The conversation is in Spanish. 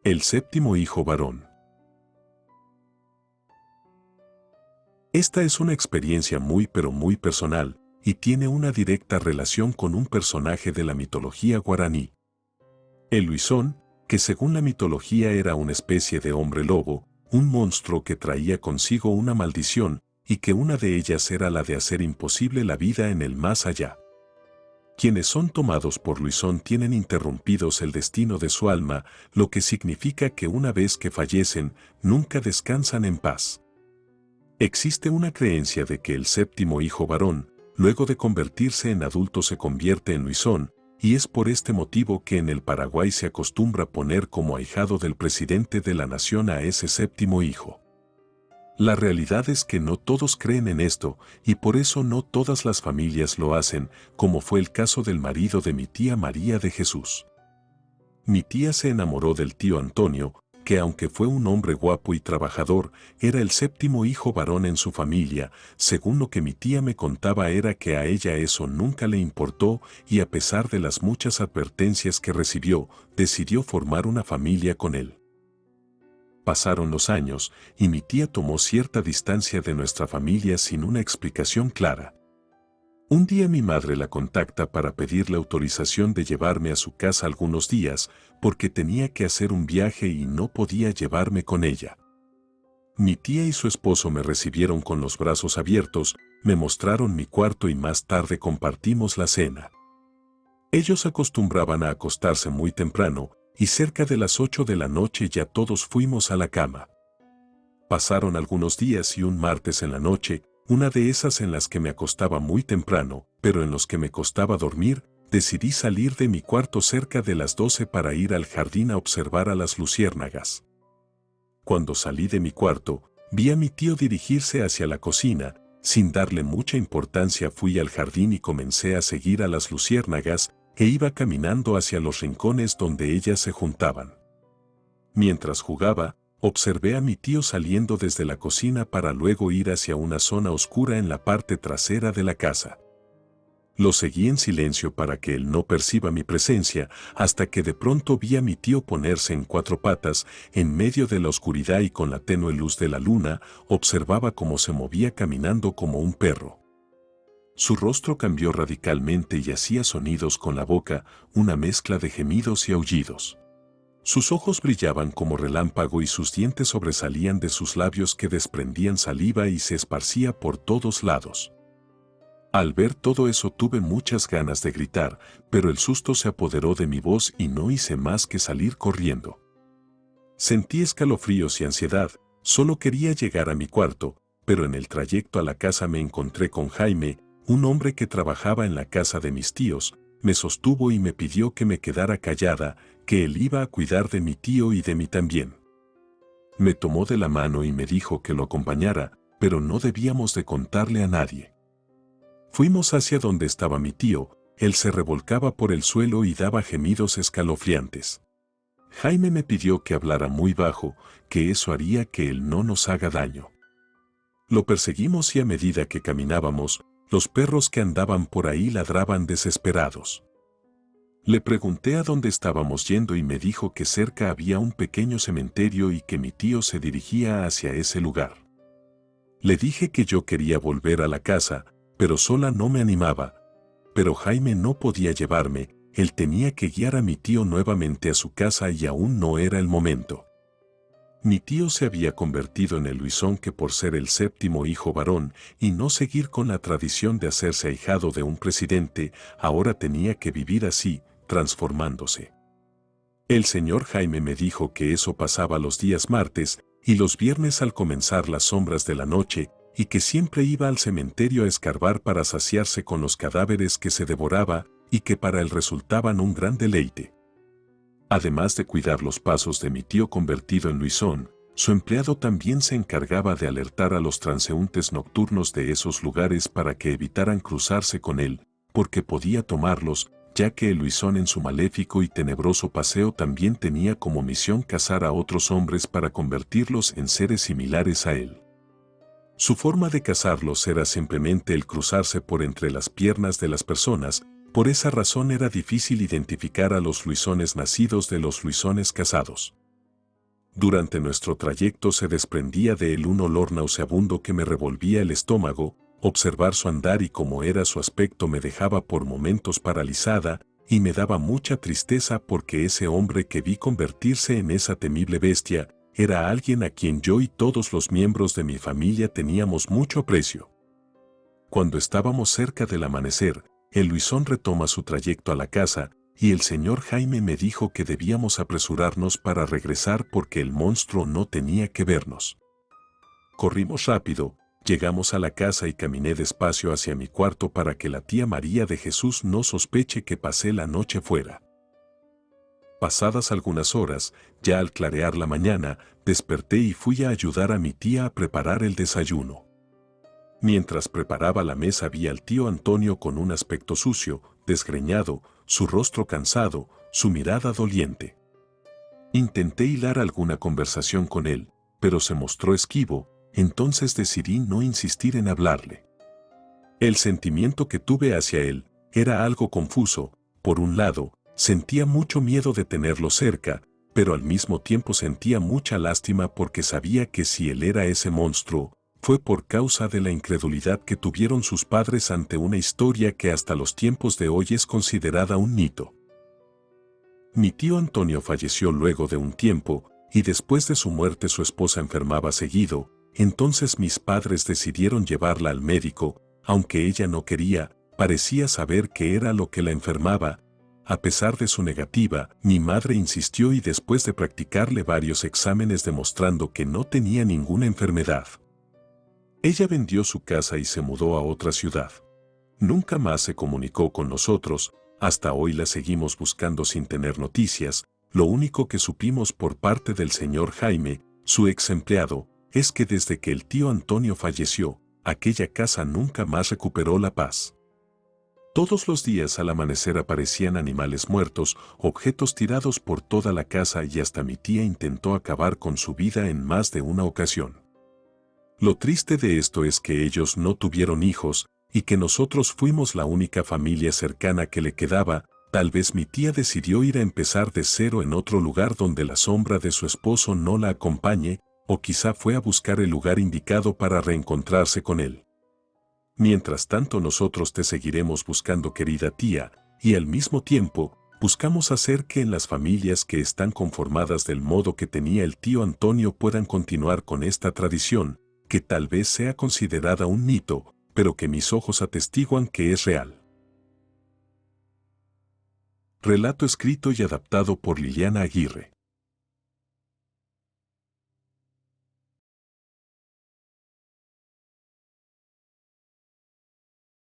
El séptimo hijo varón. Esta es una experiencia muy pero muy personal y tiene una directa relación con un personaje de la mitología guaraní. El Luisón, que según la mitología era una especie de hombre lobo, un monstruo que traía consigo una maldición y que una de ellas era la de hacer imposible la vida en el más allá. Quienes son tomados por Luisón tienen interrumpidos el destino de su alma, lo que significa que una vez que fallecen, nunca descansan en paz. Existe una creencia de que el séptimo hijo varón, luego de convertirse en adulto se convierte en Luisón, y es por este motivo que en el Paraguay se acostumbra poner como ahijado del presidente de la nación a ese séptimo hijo. La realidad es que no todos creen en esto, y por eso no todas las familias lo hacen, como fue el caso del marido de mi tía María de Jesús. Mi tía se enamoró del tío Antonio, que aunque fue un hombre guapo y trabajador, era el séptimo hijo varón en su familia. Según lo que mi tía me contaba era que a ella eso nunca le importó y a pesar de las muchas advertencias que recibió, decidió formar una familia con él. Pasaron los años y mi tía tomó cierta distancia de nuestra familia sin una explicación clara. Un día mi madre la contacta para pedirle autorización de llevarme a su casa algunos días porque tenía que hacer un viaje y no podía llevarme con ella. Mi tía y su esposo me recibieron con los brazos abiertos, me mostraron mi cuarto y más tarde compartimos la cena. Ellos acostumbraban a acostarse muy temprano y cerca de las 8 de la noche ya todos fuimos a la cama. Pasaron algunos días y un martes en la noche, una de esas en las que me acostaba muy temprano, pero en los que me costaba dormir, decidí salir de mi cuarto cerca de las 12 para ir al jardín a observar a las luciérnagas. Cuando salí de mi cuarto, vi a mi tío dirigirse hacia la cocina. Sin darle mucha importancia fui al jardín y comencé a seguir a las luciérnagas que iba caminando hacia los rincones donde ellas se juntaban. Mientras jugaba, observé a mi tío saliendo desde la cocina para luego ir hacia una zona oscura en la parte trasera de la casa. Lo seguí en silencio para que él no perciba mi presencia, hasta que de pronto vi a mi tío ponerse en 4 patas, en medio de la oscuridad y con la tenue luz de la luna, observaba cómo se movía caminando como un perro. Su rostro cambió radicalmente y hacía sonidos con la boca, una mezcla de gemidos y aullidos. Sus ojos brillaban como relámpago y sus dientes sobresalían de sus labios que desprendían saliva y se esparcía por todos lados. Al ver todo eso tuve muchas ganas de gritar, pero el susto se apoderó de mi voz y no hice más que salir corriendo. Sentí escalofríos y ansiedad, solo quería llegar a mi cuarto, pero en el trayecto a la casa me encontré con Jaime, un hombre que trabajaba en la casa de mis tíos, me sostuvo y me pidió que me quedara callada, que él iba a cuidar de mi tío y de mí también. Me tomó de la mano y me dijo que lo acompañara, pero no debíamos de contarle a nadie. Fuimos hacia donde estaba mi tío, él se revolcaba por el suelo y daba gemidos escalofriantes. Jaime me pidió que hablara muy bajo, que eso haría que él no nos haga daño. Lo perseguimos y a medida que caminábamos, los perros que andaban por ahí ladraban desesperados. Le pregunté a dónde estábamos yendo y me dijo que cerca había un pequeño cementerio y que mi tío se dirigía hacia ese lugar. Le dije que yo quería volver a la casa, pero sola no me animaba. Pero Jaime no podía llevarme, él tenía que guiar a mi tío nuevamente a su casa y aún no era el momento. Mi tío se había convertido en el Luisón que por ser el séptimo hijo varón y no seguir con la tradición de hacerse ahijado de un presidente, ahora tenía que vivir así, transformándose. El señor Jaime me dijo que eso pasaba los días martes y los viernes al comenzar las sombras de la noche, y que siempre iba al cementerio a escarbar para saciarse con los cadáveres que se devoraba y que para él resultaban un gran deleite. Además de cuidar los pasos de mi tío convertido en Luisón, su empleado también se encargaba de alertar a los transeúntes nocturnos de esos lugares para que evitaran cruzarse con él, porque podía tomarlos, ya que el Luisón en su maléfico y tenebroso paseo también tenía como misión cazar a otros hombres para convertirlos en seres similares a él. Su forma de cazarlos era simplemente el cruzarse por entre las piernas de las personas. Por esa razón era difícil identificar a los Luisones nacidos de los Luisones casados. Durante nuestro trayecto se desprendía de él un olor nauseabundo que me revolvía el estómago. Observar su andar y cómo era su aspecto me dejaba por momentos paralizada, y me daba mucha tristeza porque ese hombre que vi convertirse en esa temible bestia era alguien a quien yo y todos los miembros de mi familia teníamos mucho aprecio. Cuando estábamos cerca del amanecer, el Luisón retoma su trayecto a la casa, y el señor Jaime me dijo que debíamos apresurarnos para regresar porque el monstruo no tenía que vernos. Corrimos rápido, llegamos a la casa y caminé despacio hacia mi cuarto para que la tía María de Jesús no sospeche que pasé la noche fuera. Pasadas algunas horas, ya al clarear la mañana, desperté y fui a ayudar a mi tía a preparar el desayuno. Mientras preparaba la mesa vi al tío Antonio con un aspecto sucio, desgreñado, su rostro cansado, su mirada doliente. Intenté hilar alguna conversación con él, pero se mostró esquivo, entonces decidí no insistir en hablarle. El sentimiento que tuve hacia él era algo confuso. Por un lado, sentía mucho miedo de tenerlo cerca, pero al mismo tiempo sentía mucha lástima porque sabía que si él era ese monstruo, fue por causa de la incredulidad que tuvieron sus padres ante una historia que hasta los tiempos de hoy es considerada un mito. Mi tío Antonio falleció luego de un tiempo, y después de su muerte su esposa enfermaba seguido. Entonces mis padres decidieron llevarla al médico, aunque ella no quería, parecía saber qué era lo que la enfermaba. A pesar de su negativa, mi madre insistió y después de practicarle varios exámenes demostrando que no tenía ninguna enfermedad, ella vendió su casa y se mudó a otra ciudad. Nunca más se comunicó con nosotros, hasta hoy la seguimos buscando sin tener noticias. Lo único que supimos por parte del señor Jaime, su ex empleado, es que desde que el tío Antonio falleció, aquella casa nunca más recuperó la paz. Todos los días al amanecer aparecían animales muertos, objetos tirados por toda la casa y hasta mi tía intentó acabar con su vida en más de una ocasión. Lo triste de esto es que ellos no tuvieron hijos y que nosotros fuimos la única familia cercana que le quedaba. Tal vez mi tía decidió ir a empezar de cero en otro lugar donde la sombra de su esposo no la acompañe, o quizá fue a buscar el lugar indicado para reencontrarse con él. Mientras tanto nosotros te seguiremos buscando, querida tía, y al mismo tiempo, buscamos hacer que en las familias que están conformadas del modo que tenía el tío Antonio puedan continuar con esta tradición, que tal vez sea considerada un mito, pero que mis ojos atestiguan que es real. Relato escrito y adaptado por Liliana Aguirre.